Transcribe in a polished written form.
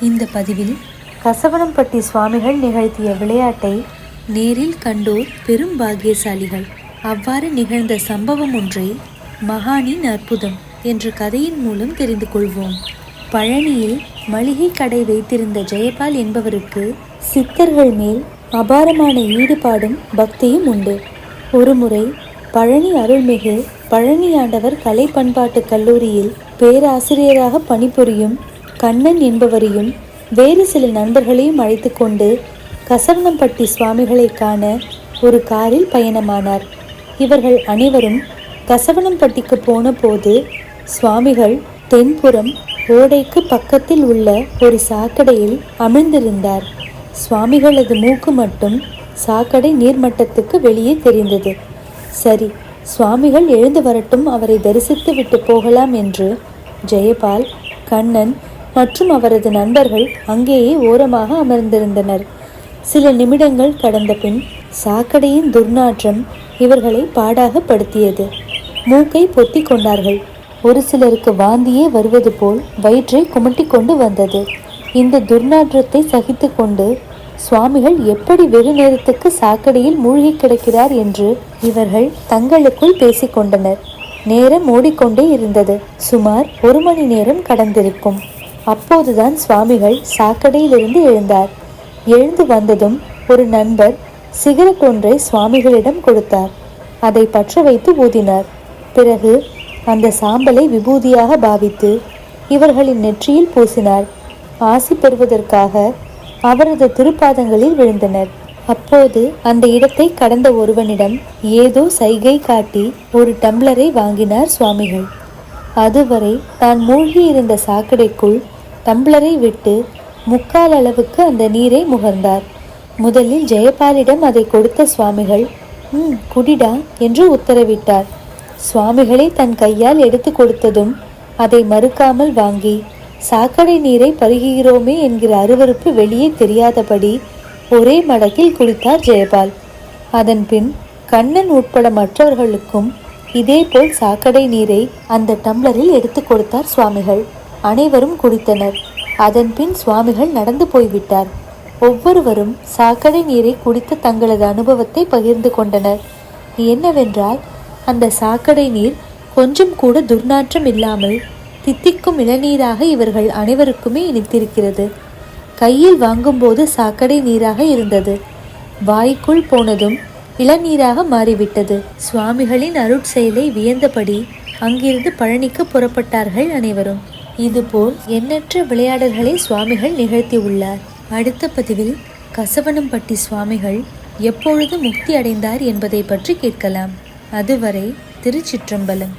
இந்த பதிவில் கசவனம்பட்டி சுவாமிகள் நிகழ்த்திய விளையாட்டை நேரில் கண்டோர் பெரும் பாக்கியசாலிகள். அவ்வாறு நிகழ்ந்த சம்பவம் ஒன்றை மகானின் அற்புதம் என்ற கதையின் மூலம் தெரிந்து கொள்வோம். பழனியில் மளிகை கடை வைத்திருந்த ஜெயபால் என்பவருக்கு சித்தர்கள் மேல் அபாரமான ஈடுபாடும் பக்தியும் உண்டு. ஒருமுறை பழனி அருள்மிகு பழனியாண்டவர் கலை பண்பாட்டு கல்லூரியில் பேராசிரியராக பணிபுரியும் கண்ணன் என்பவரையும் வேறு சில நண்பர்களையும் அழைத்து கொண்டு கசவனம்பட்டி சுவாமிகளை காண ஒரு காரில் பயணமானார். இவர்கள் அனைவரும் கசவனம்பட்டிக்கு போன போது சுவாமிகள் தென்புறம் ஓடைக்கு பக்கத்தில் உள்ள ஒரு சாக்கடையில் அமிழ்ந்திருந்தார். சுவாமிகளது மூக்கு மட்டும் சாக்கடை நீர்மட்டத்துக்கு வெளியே தெரிந்தது. சரி, சுவாமிகள் எழுந்து வரட்டும், அவரை தரிசித்து விட்டு போகலாம் என்று ஜெயபால், கண்ணன் மற்றும் அவரது நண்பர்கள் அங்கேயே ஓரமாக அமர்ந்திருந்தனர். சில நிமிடங்கள் கடந்த பின் சாக்கடையின் துர்நாற்றம் இவர்களை பாடாக படுத்தியது. மூக்கை பொத்தி கொண்டார்கள். ஒரு சிலருக்கு வாந்தியே வருவது போல் வயிற்றை குமட்டி கொண்டு வந்தது. இந்த துர்நாற்றத்தை சகித்து கொண்டு சுவாமிகள் எப்படி வெகு நேரத்துக்கு சாக்கடையில் மூழ்கி கிடக்கிறார் என்று இவர்கள் தங்களுக்குள் பேசிக்கொண்டனர். நேரம் ஓடிக்கொண்டே இருந்தது. சுமார் 1 மணி நேரம் கடந்திருக்கும். அப்போதுதான் சுவாமிகள் சாக்கடையிலிருந்து எழுந்தார். எழுந்து வந்ததும் ஒரு நண்பர் சிகரெட் ஒன்றை சுவாமிகளிடம் கொடுத்தார். அதை பற்ற வைத்து ஊதினார். பிறகு அந்த சாம்பலை விபூதியாக பாவித்து இவர்களின் நெற்றியில் பூசினார். ஆசி பெறுவதற்காக அவரது திருப்பாதங்களில் விழுந்தனர். அப்போது அந்த இடத்தை கடந்த ஒருவனிடம் ஏதோ சைகை காட்டி ஒரு டம்ளரை வாங்கினார் சுவாமிகள். அதுவரை தான் மூழ்கியிருந்த சாக்கடைக்குள் டம்ளரை விட்டு 3/4 அளவுக்கு அந்த நீரை முகர்ந்தார். முதலில் ஜெயபாலிடம் அதை கொடுத்த சுவாமிகள் குடிடா என்று உத்தரவிட்டார். சுவாமிகளை தன் கையால் எடுத்து கொடுத்ததும் அதை மறுக்காமல் வாங்கி சாக்கடை நீரை பருகுகிறோமே என்கிற அருவருப்பு வெளியே தெரியாதபடி ஒரே மடக்கில் குடித்தார் ஜெயபால். அதன் பின் கண்ணன் உட்பட மற்றவர்களுக்கும் இதேபோல் சாக்கடை நீரை அந்த டம்ளரில் எடுத்து கொடுத்தார் சுவாமிகள். அனைவரும் குடித்தனர். அதன் பின் சுவாமிகள் நடந்து போய்விட்டார். ஒவ்வொருவரும் சாக்கடை நீரை குடித்த தங்களது அனுபவத்தை பகிர்ந்து கொண்டனர். என்னவென்றால், அந்த சாக்கடை நீர் கொஞ்சம் கூட துர்நாற்றம் இல்லாமல் தித்திக்கும் இளநீராக இவர்கள் அனைவருக்குமே இனித்திருக்கிறது. கையில் வாங்கும்போது சாக்கடை நீராக இருந்தது. வாய்க்குள் போனதும் இளநீராக மாறிவிட்டது. சுவாமிகளின் அருட்செயலை வியந்தபடி அங்கிருந்து பழனிக்கு புறப்பட்டார்கள் அனைவரும். இதுபோல் எண்ணற்ற விளையாடல்களை சுவாமிகள் நிகழ்த்தியுள்ளார். அடுத்த பதிவில் கசவனம்பட்டி சுவாமிகள் எப்பொழுது முக்தி அடைந்தார் என்பதை பற்றி கேட்கலாம். அதுவரை திருச்சிற்றம்பலம்.